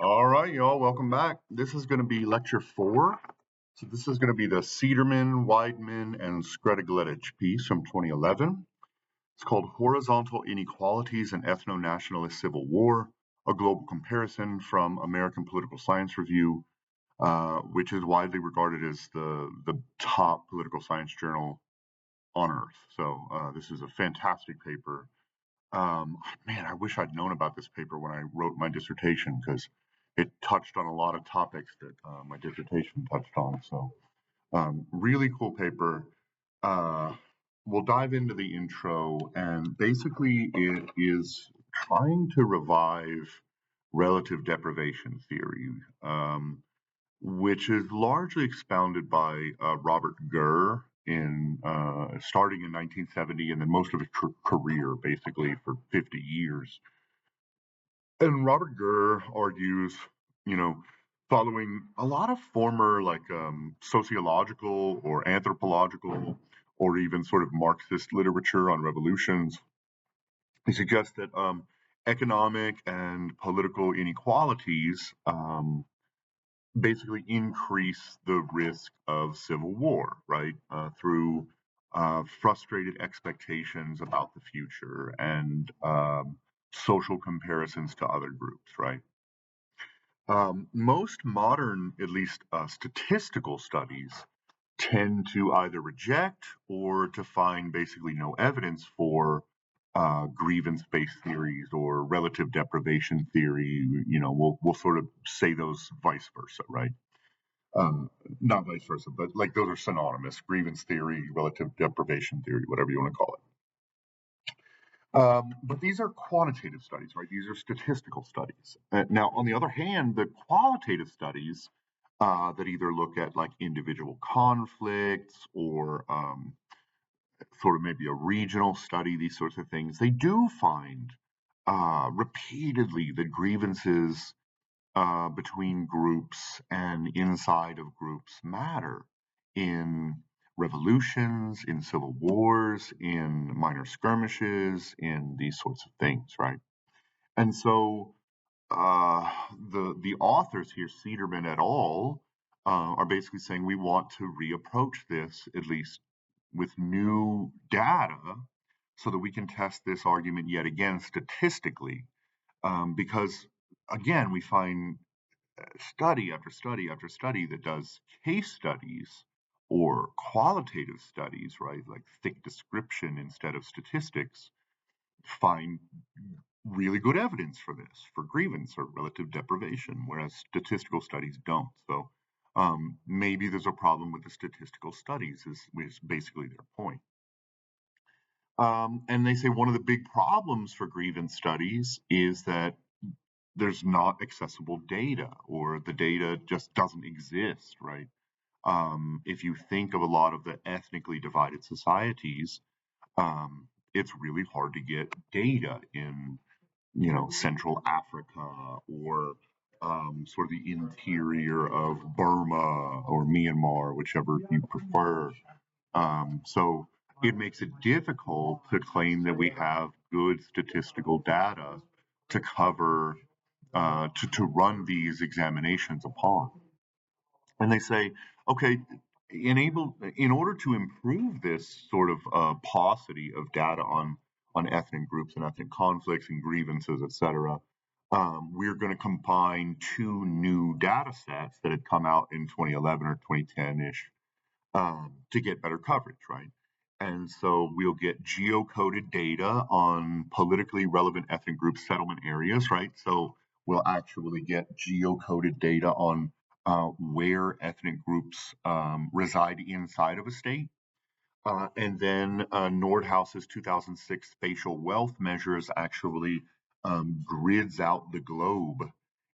All right, y'all, welcome back. This is going to be lecture 4. So this is going to be the Cederman, Weidman, and Skretagledich piece from 2011. It's called Horizontal Inequalities and Ethnonationalist Civil War, a Global Comparison from American Political Science Review, which is widely regarded as the top political science journal on Earth. So this is a fantastic paper. Man, I wish I'd known about this paper when I wrote my dissertation because it touched on a lot of topics that my dissertation touched on. So, really cool paper. Uh, we'll dive into the intro, and basically, it is trying to revive relative deprivation theory, which is largely expounded by Robert Gurr in starting in 1970, and then most of his career, basically for 50 years. And Robert Gurr argues, you know, following a lot of former sociological or anthropological or even sort of Marxist literature on revolutions. He suggests that economic and political inequalities basically increase the risk of civil war, right? Through frustrated expectations about the future and social comparisons to other groups, right? Most modern, at least statistical studies, tend to either reject or to find basically no evidence for grievance-based theories or relative deprivation theory. We'll sort of say those vice versa, right? Um, Not vice versa, but like those are synonymous: grievance theory, relative deprivation theory, whatever you want to call it. But these are quantitative studies, right? These are statistical studies. Now, on the other hand, the qualitative studies that either look at like individual conflicts or sort of maybe a regional study, these sorts of things, they do find repeatedly that grievances between groups and inside of groups matter in revolutions, in civil wars, in minor skirmishes, in these sorts of things, right? And so the authors here, Cederman et al., are basically saying we want to reapproach this at least with new data so that we can test this argument yet again statistically. Because again, we find study after study after study that does case studies or qualitative studies, right, like thick description instead of statistics, find really good evidence for this, for grievance or relative deprivation, whereas statistical studies don't. So maybe there's a problem with the statistical studies, is basically their point. And they say one of the big problems for grievance studies is that there's not accessible data, or the data just doesn't exist, right? If you think of a lot of the ethnically divided societies, it's really hard to get data in, Central Africa or sort of the interior of Burma or Myanmar, whichever you prefer. So it makes it difficult to claim that we have good statistical data to cover to run these examinations upon. And they say, okay, in order to improve this sort of paucity of data on ethnic groups and ethnic conflicts and grievances, etc., we're going to combine two new data sets that had come out in 2011 or 2010-ish to get better coverage, right? And so we'll get geocoded data on politically relevant ethnic group settlement areas, right? So we'll actually get geocoded data on where ethnic groups reside inside of a state. And then Nordhaus's 2006 spatial wealth measures actually grids out the globe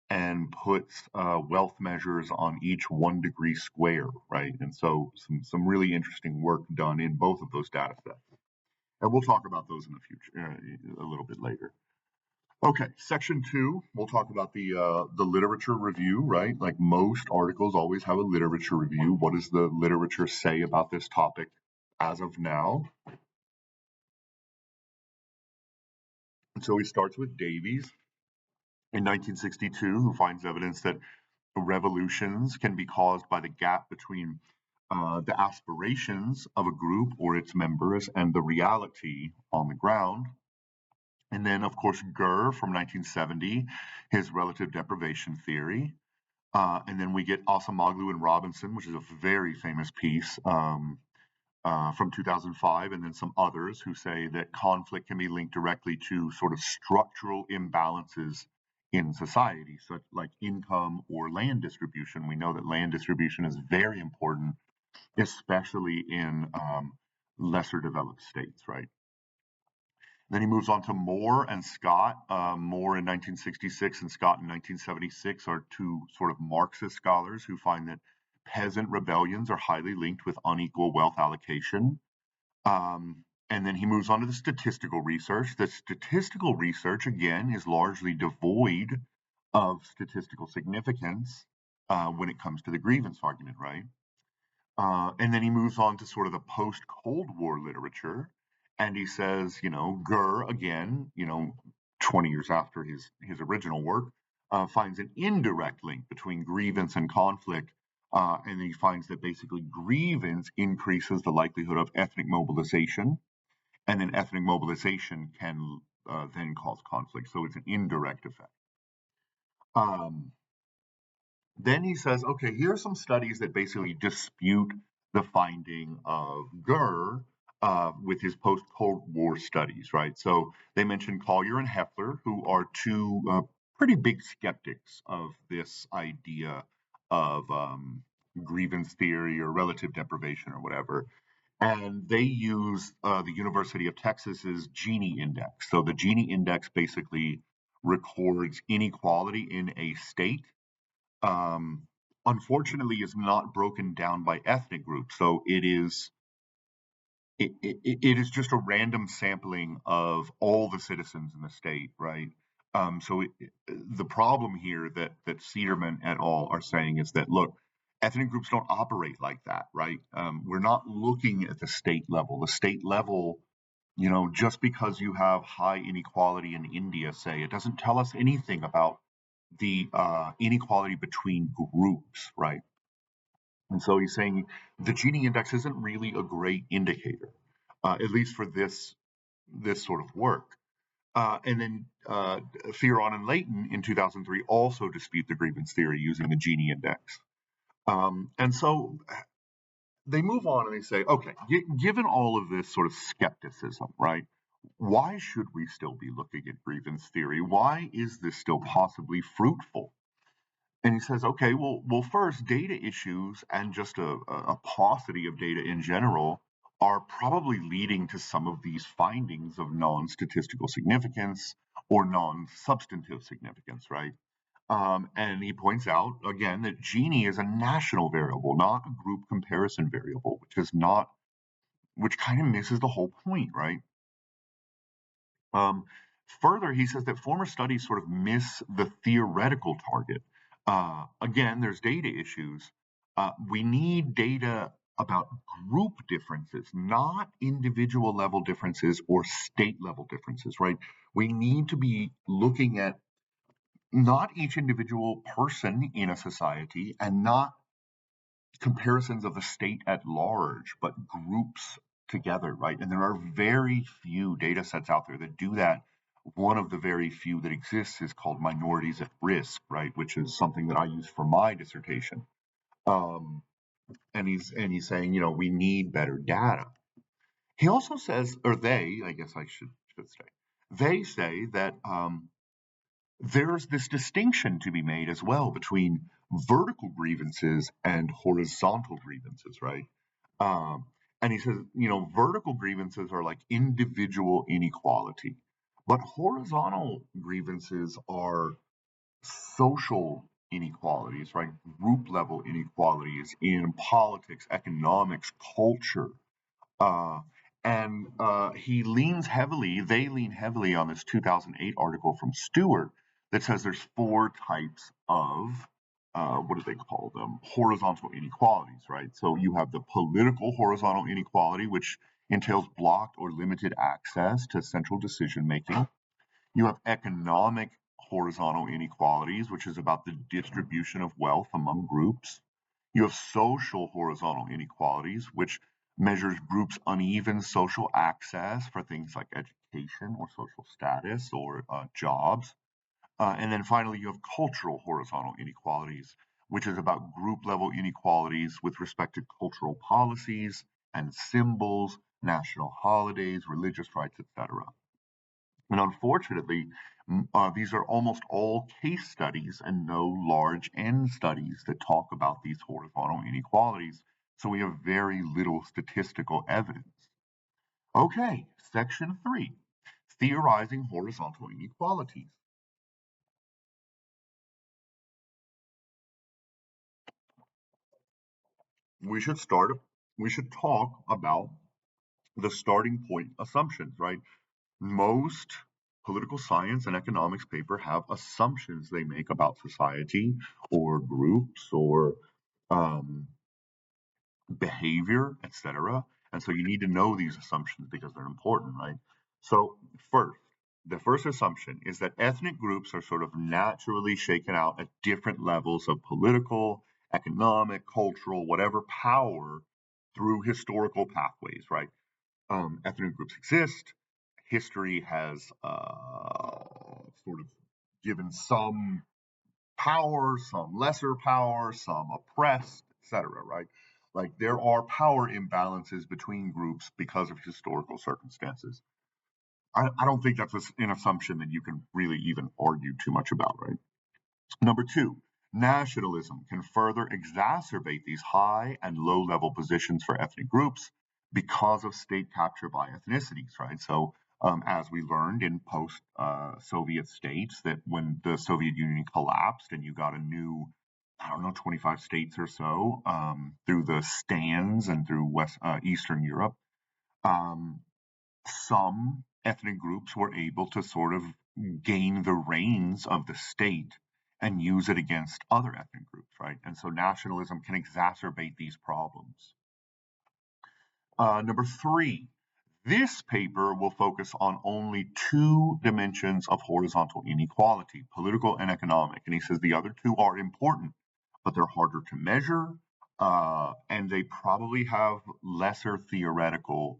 and puts wealth measures on each 1 degree square, right? And so some really interesting work done in both of those data sets. And we'll talk about those in the future a little bit later. Okay, section 2, we'll talk about the literature review, right? Like most articles always have a literature review. What does the literature say about this topic as of now? And so he starts with Davies. in 1962, who finds evidence that revolutions can be caused by the gap between the aspirations of a group or its members and the reality on the ground. And then, of course, Gurr from 1970, his relative deprivation theory. And then we get Asamoglu and Robinson, which is a very famous piece from 2005, and then some others who say that conflict can be linked directly to sort of structural imbalances in society, such like income or land distribution. We know that land distribution is very important, especially in lesser developed states, right? Then he moves on to Moore and Scott. Moore in 1966 and Scott in 1976 are two sort of Marxist scholars who find that peasant rebellions are highly linked with unequal wealth allocation. And then he moves on to the statistical research. The statistical research, again, is largely devoid of statistical significance when it comes to the grievance argument, right? And then he moves on to sort of the post Cold War literature. And he says, Gurr, again, 20 years after his original work, finds an indirect link between grievance and conflict. And he finds that basically grievance increases the likelihood of ethnic mobilization, and then ethnic mobilization can then cause conflict. So it's an indirect effect. Um, then he says, okay, here are some studies that basically dispute the finding of Gurr with his post Cold War studies, right? So they mentioned Collier and Heffler, who are two pretty big skeptics of this idea of grievance theory or relative deprivation or whatever. And they use the University of Texas's Gini index. So the Gini index basically records inequality in a state, um, unfortunately is not broken down by ethnic groups. So it is just a random sampling of all the citizens in the state, right? The problem here that Cederman et al. Are saying is that, look, ethnic groups don't operate like that, right? We're not looking at the state level. The state level, just because you have high inequality in India, say, it doesn't tell us anything about the inequality between groups, right? And so he's saying the Gini index isn't really a great indicator, at least for this sort of work. And then Fearon and Leighton in 2003 also dispute the grievance theory using the Gini index. And so they move on and they say, okay, given all of this sort of skepticism, right? Why should we still be looking at grievance theory? Why is this still possibly fruitful? And he says, okay, well, first, data issues and just a paucity of data in general are probably leading to some of these findings of non-statistical significance or non-substantive significance, right? And he points out again that Gini is a national variable, not a group comparison variable, which kind of misses the whole point, right? Um, Further, he says that former studies sort of miss the theoretical target. Again, there's data issues. We need data about group differences, not individual level differences or state level differences, right? We need to be looking at not each individual person in a society and not comparisons of the state at large, but groups together, right? And there are very few data sets out there that do that. One of the very few that exists is called minorities at risk, right? Which is something that I use for my dissertation. Um, and he's saying, we need better data. He also says, or they, I guess I should say, they say that there's this distinction to be made as well between vertical grievances and horizontal grievances, right? Um, and he says, vertical grievances are like individual inequality, but horizontal grievances are social inequalities, right? Group level inequalities in politics, economics, culture, uh, and they lean heavily on this 2008 article from Stewart that says there's four types of, what do they call them? Horizontal inequalities, right? So you have the political horizontal inequality, which entails blocked or limited access to central decision making. You have economic horizontal inequalities, which is about the distribution of wealth among groups. You have social horizontal inequalities, which measures groups' uneven social access for things like education or social status or jobs. And then finally, you have cultural horizontal inequalities, which is about group level inequalities with respect to cultural policies and symbols, national holidays, religious rights, etc. And unfortunately, these are almost all case studies and no large N studies that talk about these horizontal inequalities. So we have very little statistical evidence. Okay, section 3, theorizing horizontal inequalities. We should start, we should talk about the starting point assumptions, right? Most political science and economics paper have assumptions they make about society or groups or um, behavior, etc. And so you need to know these assumptions because they're important, right? So first, the first assumption is that ethnic groups are sort of naturally shaken out at different levels of political, economic, cultural, whatever power through historical pathways, right? Ethnic groups exist. History has sort of given some power, some lesser power, some oppressed, etc. Right? Like there are power imbalances between groups because of historical circumstances. I don't think that's an assumption that you can really even argue too much about, right? Number two, nationalism can further exacerbate these high and low level positions for ethnic groups because of state capture by ethnicities, right? So, as we learned in post Soviet states, that when the Soviet Union collapsed and you got a new, I don't know, 25 states or so through the stands and through Eastern Europe, um, some ethnic groups were able to sort of gain the reins of the state and use it against other ethnic groups, right? And so nationalism can exacerbate these problems. Number three, this paper will focus on only two dimensions of horizontal inequality, political and economic. And he says the other two are important, but they're harder to measure, and they probably have lesser theoretical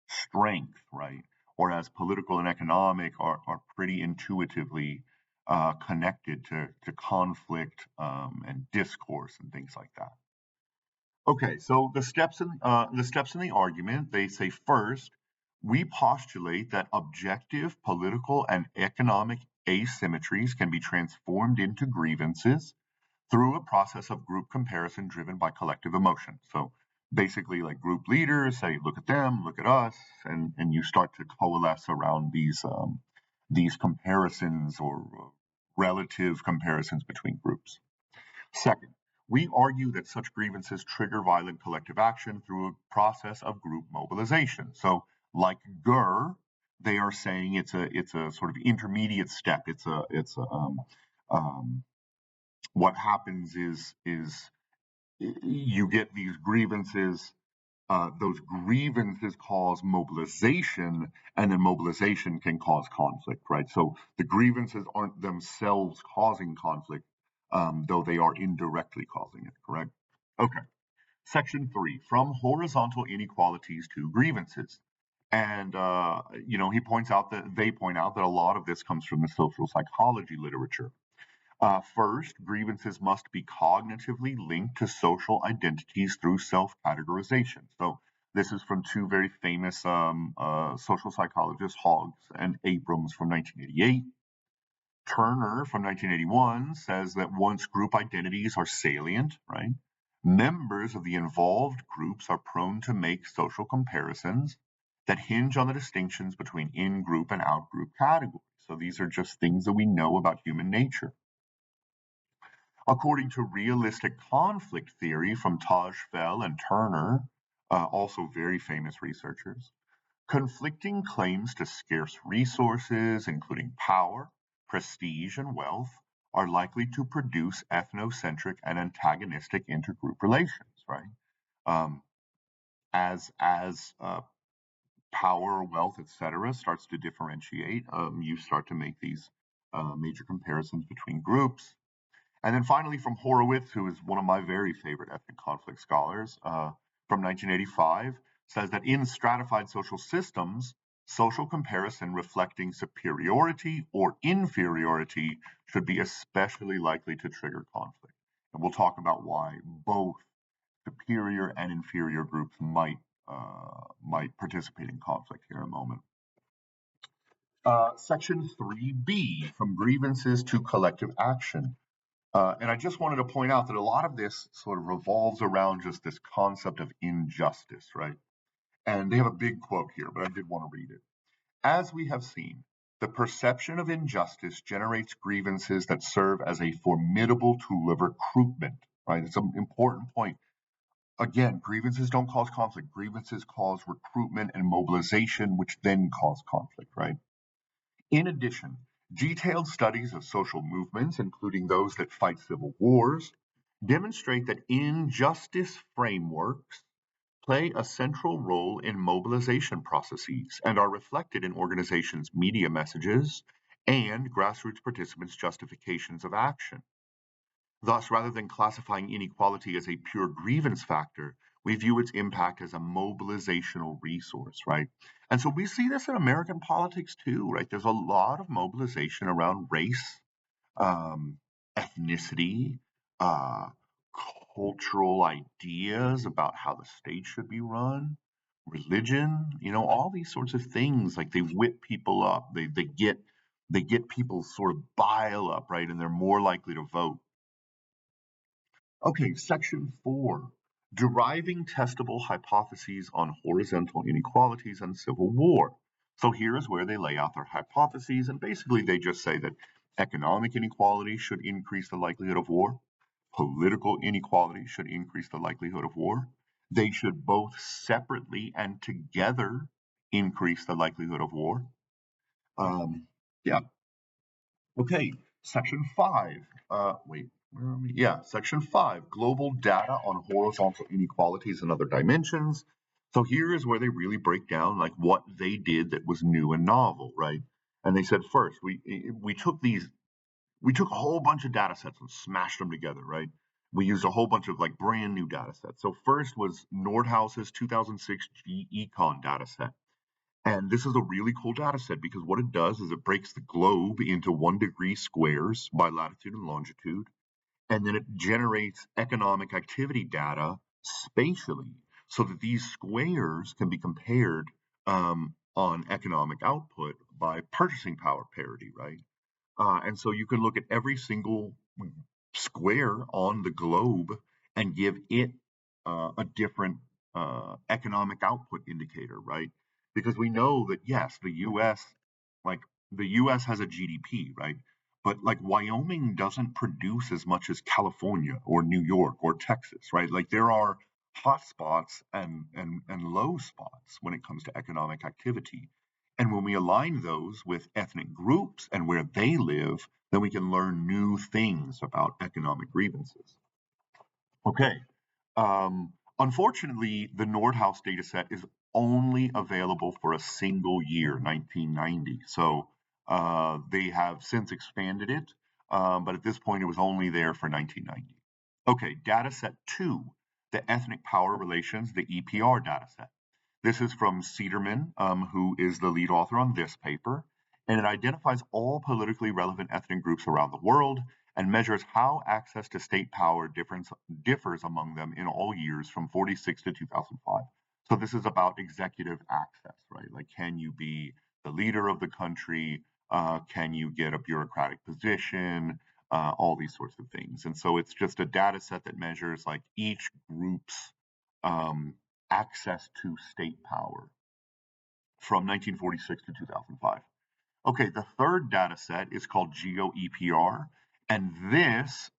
strength, right? Whereas political and economic are pretty intuitively connected to conflict and discourse and things like that. Okay, so the steps in the argument, they say first, we postulate that objective political and economic asymmetries can be transformed into grievances through a process of group comparison driven by collective emotion. So basically, like group leaders say, look at them, look at us, and you start to coalesce around these comparisons or relative comparisons between groups. Second, we argue that such grievances trigger violent collective action through a process of group mobilization. So, like GER, they are saying it's a sort of intermediate step. Um, what happens is you get these grievances. Those grievances cause mobilization, and then mobilization can cause conflict, right? So the grievances aren't themselves causing conflict, though they are indirectly causing it, correct? Okay. Section 3, from horizontal inequalities to grievances. And, he points out that they point out that a lot of this comes from the social psychology literature. First, grievances must be cognitively linked to social identities through self categorization. So, this is from two very famous social psychologists, Hoggs and Abrams from 1988. Turner from 1981 says that once group identities are salient, right, members of the involved groups are prone to make social comparisons that hinge on the distinctions between in group and out group categories. So, these are just things that we know about human nature. According to realistic conflict theory from Tajfel and Turner, also very famous researchers, conflicting claims to scarce resources, including power, prestige, and wealth, are likely to produce ethnocentric and antagonistic intergroup relations, right? Um, as power, wealth, etc., starts to differentiate, you start to make these major comparisons between groups. And then finally, from Horowitz, who is one of my very favorite ethnic conflict scholars, from 1985, says that in stratified social systems, social comparison reflecting superiority or inferiority should be especially likely to trigger conflict. And we'll talk about why both superior and inferior groups might participate in conflict here in a moment. Section 3B, from grievances to collective action. And I just wanted to point out that a lot of this sort of revolves around just this concept of injustice, right? And they have a big quote here, but I did want to read it. As we have seen, the perception of injustice generates grievances that serve as a formidable tool of recruitment, right? It's an important point. Again, grievances don't cause conflict. Grievances cause recruitment and mobilization, which then cause conflict, right? In addition, detailed studies of social movements, including those that fight civil wars, demonstrate that injustice frameworks play a central role in mobilization processes and are reflected in organizations' media messages and grassroots participants' justifications of action. Thus, rather than classifying inequality as a pure grievance factor, we view its impact as a mobilizational resource, right? And so we see this in American politics too, right? There's a lot of mobilization around race, um, ethnicity, uh, cultural ideas about how the state should be run, religion, all these sorts of things. Like they whip people up, they get people sort of bile up, right? And they're more likely to vote. Okay, section 4, deriving testable hypotheses on horizontal inequalities and civil war. So here is where they lay out their hypotheses, and basically they just say that economic inequality should increase the likelihood of war, political inequality should increase the likelihood of war. They should both separately and together increase the likelihood of war. Yeah, okay, section 5. Wait, where are we? Yeah, section 5, global data on horizontal inequalities and other dimensions. So here is where they really break down like what they did that was new and novel, right? And they said first, we took a whole bunch of data sets and smashed them together, right? We used a whole bunch of like brand new data sets. So first was Nordhaus's 2006 Econ data set. And this is a really cool data set because what it does is it breaks the globe into 1 degree squares by latitude and longitude, and then it generates economic activity data spatially so that these squares can be compared on economic output by purchasing power parity, right? And so you can look at every single square on the globe and give it a different economic output indicator, right? Because we know that yes, like the U.S. has a GDP, right? But like Wyoming doesn't produce as much as California or New York or Texas, right? Like there are hot spots and low spots when it comes to economic activity. And when we align those with ethnic groups and where they live, then we can learn new things about economic grievances. Okay. Unfortunately, the Nordhaus dataset is only available for a single year, 1990. So they have since expanded it, but at this point it was only there for 1990. Okay, dataset 2, the ethnic power relations, the EPR dataset. This is from Cederman, who is the lead author on this paper, and it identifies all politically relevant ethnic groups around the world and measures how access to state power differs among them in all years from 46 to 2005. So this is about executive access, right? Like, can you be the leader of the country? Can you get a bureaucratic position? All these sorts of things. And so it's just a data set that measures like each group's um, access to state power from 1946 to 2005. Okay, the third data set is called GeoEPR, and this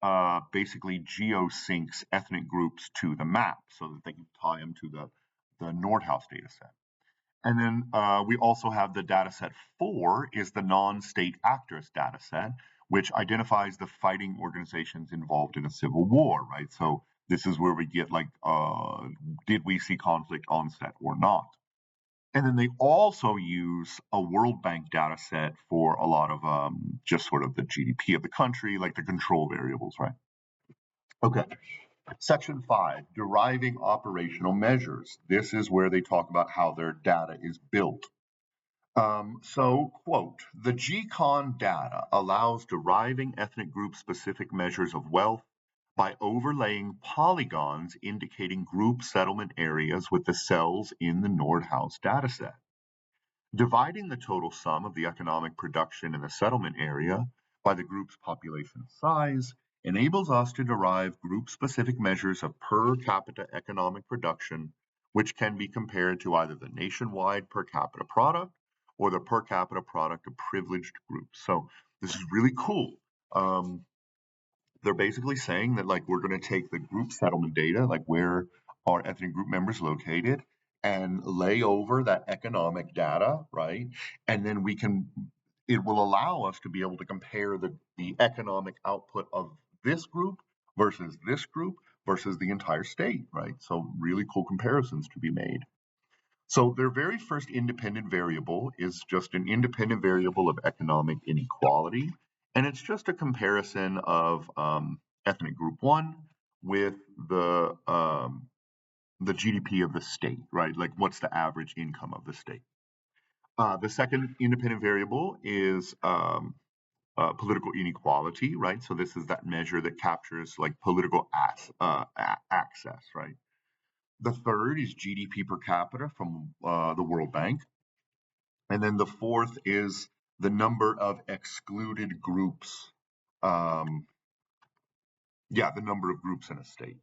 basically geosyncs ethnic groups to the map so that they can tie them to the Nordhaus data set. And then we also have the data set 4 is the non-state actors data set, which identifies the fighting organizations involved in a civil war, right? So this is where we get like, did we see conflict onset or not? And then they also use a World Bank data set for a lot of just sort of the GDP of the country, like the control variables, right? Okay. Section 5, deriving operational measures. This is where they talk about how their data is built. So, quote, the GCON data allows deriving ethnic group specific measures of wealth by overlaying polygons indicating group settlement areas with the cells in the Nordhaus dataset. Dividing the total sum of the economic production in the settlement area by the group's population size enables us to derive group-specific measures of per capita economic production, which can be compared to either the nationwide per capita product or the per capita product of privileged groups. So this is really cool. They're basically saying that like we're going to take the group settlement data, like where are ethnic group members located, and lay over that economic data, right? And then it will allow us to be able to compare the economic output of this group versus the entire state, right? So really cool comparisons to be made. So their very first independent variable is just an independent variable of economic inequality, and it's just a comparison of ethnic group one with the GDP of the state, right? Like what's the average income of the state. The second independent variable is political inequality, right? So this is that measure that captures like political access, right? The third is GDP per capita from the World Bank. And then the fourth is the number of excluded groups. The number of groups in a state.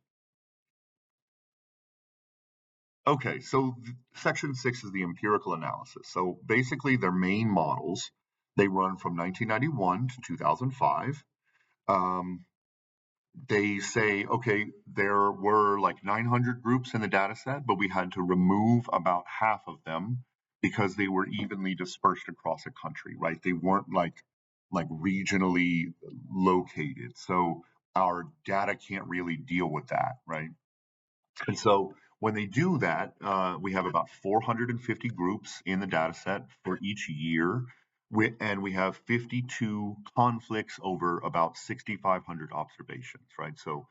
Okay, so section 6 is the empirical analysis. So basically, their main models, they run from 1991 to 2005. They say, okay, there were like 900 groups in the data set, but we had to remove about half of them because they were evenly dispersed across a country, right? They weren't like regionally located. So our data can't really deal with that, right? And so when they do that, we have about 450 groups in the data set for each year. And we have 52 conflicts over about 6,500 observations, right? So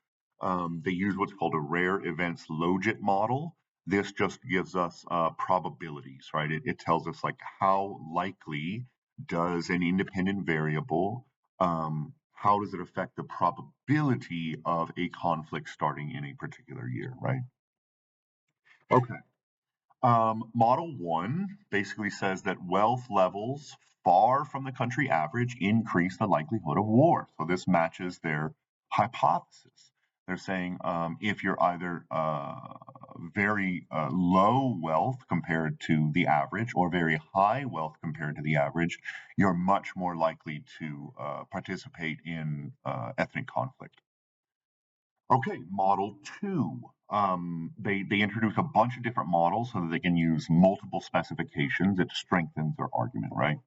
they use what's called a rare events logit model. This just gives us probabilities, right? It tells us like how likely does an independent variable, how does it affect the probability of a conflict starting in a particular year, right? Okay. Model one basically says that wealth levels far from the country average increase the likelihood of war. So this matches their hypothesis. They're saying if you're either very low wealth compared to the average or very high wealth compared to the average, you're much more likely to participate in ethnic conflict. Okay, model two. They introduce a bunch of different models so that they can use multiple specifications. It strengthens their argument, right?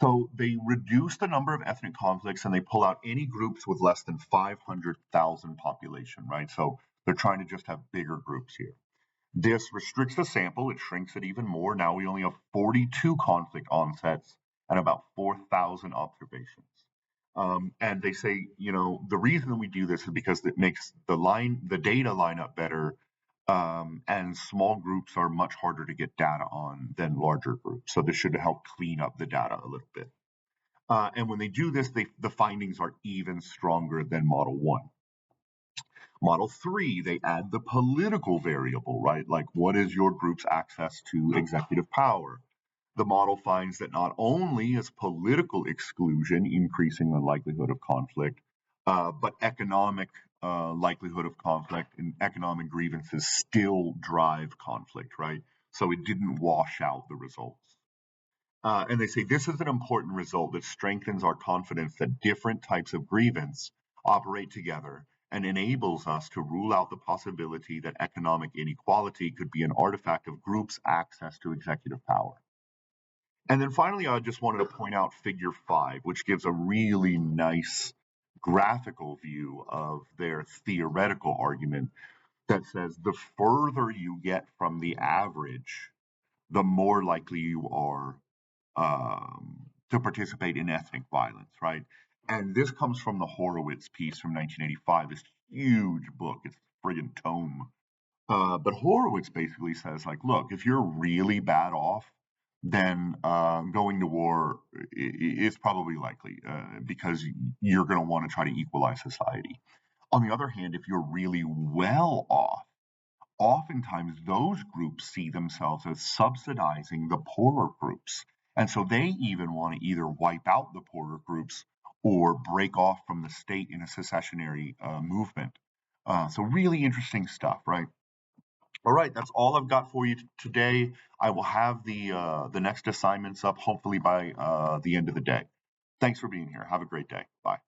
So they reduce the number of ethnic conflicts and they pull out any groups with less than 500,000 population, right? So they're trying to just have bigger groups here. This restricts the sample, it shrinks it even more. Now we only have 42 conflict onsets and about 4,000 observations. And they say, the reason we do this is because it makes the data line up better, and small groups are much harder to get data on than larger groups. So this should help clean up the data a little bit. And when they do this, the findings are even stronger than model one. Model three, they add the political variable, right? Like what is your group's access to executive power? The model finds that not only is political exclusion increasing the likelihood of conflict, but economic likelihood of conflict and economic grievances still drive conflict, right? So it didn't wash out the results. And they say this is an important result that strengthens our confidence that different types of grievance operate together and enables us to rule out the possibility that economic inequality could be an artifact of groups' access to executive power. And then finally, I just wanted to point out figure 5, which gives a really nice graphical view of their theoretical argument that says the further you get from the average, the more likely you are to participate in ethnic violence, right? And this comes from the Horowitz piece from 1985, this huge book. It's a friggin' tome. But Horowitz basically says, like, look, if you're really bad off, then going to war is probably likely because you're going to want to try to equalize society. On the other hand, if you're really well off, oftentimes those groups see themselves as subsidizing the poorer groups. And so they even want to either wipe out the poorer groups or break off from the state in a secessionary movement. So, really interesting stuff, right? All right, that's all I've got for you today. I will have the next assignments up hopefully by the end of the day. Thanks for being here. Have a great day. Bye.